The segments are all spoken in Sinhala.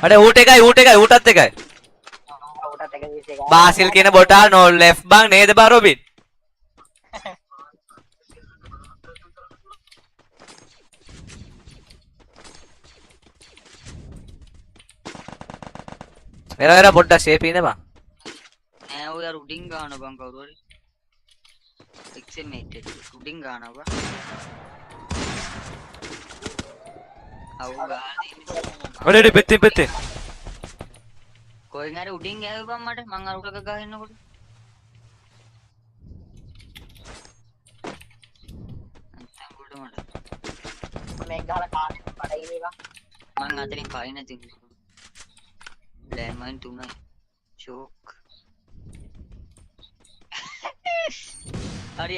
අර ඌට එකයි ඌටත් එකයි. බාසිල් කියන බොටා නෝ ලෙෆ්ට් බං නේද බා රොබින්? එර පොඩ්ඩක් ෂේප් ඉන්න බං. නෑ ඔය අර උඩින් ගාන බං කවුරු හරි. එක්සෙමේට් එක උඩින් ගානවා. අවු ගානේ. ඔරේ පෙත්තේ. කොහෙන් හරි උඩින් ගෑවපන් මට මං අර උඩක ගහනකොට. නැත්තම් උඩ මට. මේක ගහලා කාලේ පඩ ඉන්නේවා. මං අතරින් පයින් නැති. ලෑන් මයින් 3යි. ෂෝක්. හරි.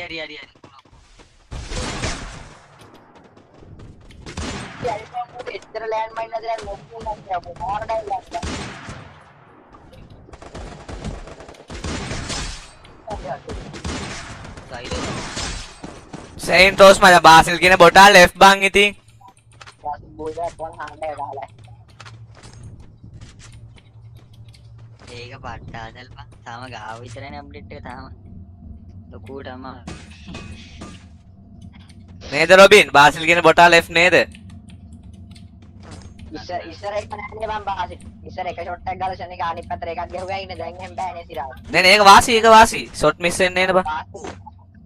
එච්චර ලෑන්ඩ් මයින් නැදලා මොකුත් නැහැ මොනවටද ලෑන්ඩ්. සෙයින්ටෝස් මචං බාසිල් කියන බොටා ලෙෆ්ට් බං ඉතින්. බාසිල් බෝයිලා කොහොම හාන්ඩේ ගහලා. ඒක පට්ටාදල් බං. තාම ගාව විතරනේ අප්ඩේට් එක තාම. ලොකුටම නේද රොබින් බාසිල් කියන බොටා ලෙෆ්ට් නේද? ඉස්සර එක නෑනේ මම බාසිල්. ඉස්සර එක ෂොට් එකක් ගාලා ෂන් එක අනිත් පැත්තට එකක් ගහුවා ඉන්නේ දැන් එහෙම බෑනේ සිරාව. නේ ඒක වාසි. ෂොට් මිස් වෙන්නේ නේද බං?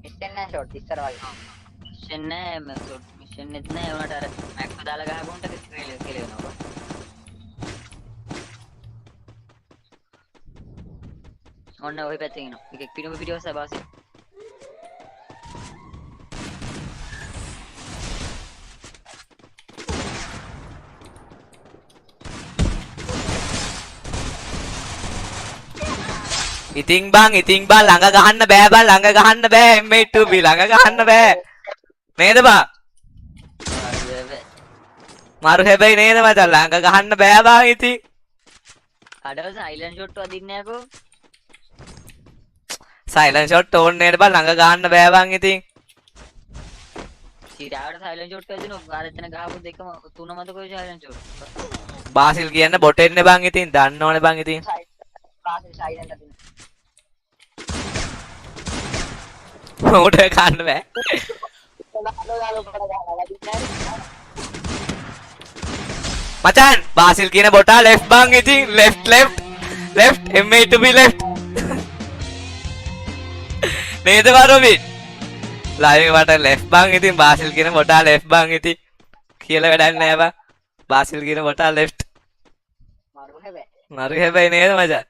මිස් වෙන්නේ නැහැ ෂොට් ඉස්සර වගේ. මිෂන් නෑ මිෂන් නෙත් නෑ උනට අර මැක්ස් දාලා ගහගොන්ට කෙලෙනවා. ඔන්න ඔය පැත්තෙන් එනවා. එකෙක් පිටිවස්ස බාසිල්. ඉතින් බං ළඟ ගහන්න බෑ M82B ළඟ ගහන්න බෑ නේද බං? මාරු හැබැයි නේද මචං ළඟ ගහන්න බෑ බං ඉතින්. කඩව සයිලන්ට් ෂොට් වදින්නේ නැකෝ. සයිලන්ට් ෂොට් ඕනේ නේද බං ළඟ ගහන්න බෑ බං ඉතින්. සිරාවට සයිලන්ට් ෂොට් වදිනවා. ආර එතන ගහපු දෙකම තුනමද කොයි සයිලන්ට් ෂොට්. බාසිල් කියන්න බොටෙන්නේ බං ඉතින් දන්නවනේ බං ඉතින්. බාසිල් සයිලන්ට් අදින්න. උඩ කන්න බෑ. මචන් බාසිල් කියන බොටා ලෙෆ්ට් බං ඉතින් ලෙෆ්ට් M82B ලෙෆ්ට් නේද බරොබින් ලයිව් වට ලෙෆ්ට් බං ඉතින් බාසිල් කියන බොටා ලෙෆ්ට් බං ඉතින් කියලා වැඩක් නෑ බං බාසිල් කියන බොටා ලෙෆ්ට් මරු හැබැයි නේද මචන්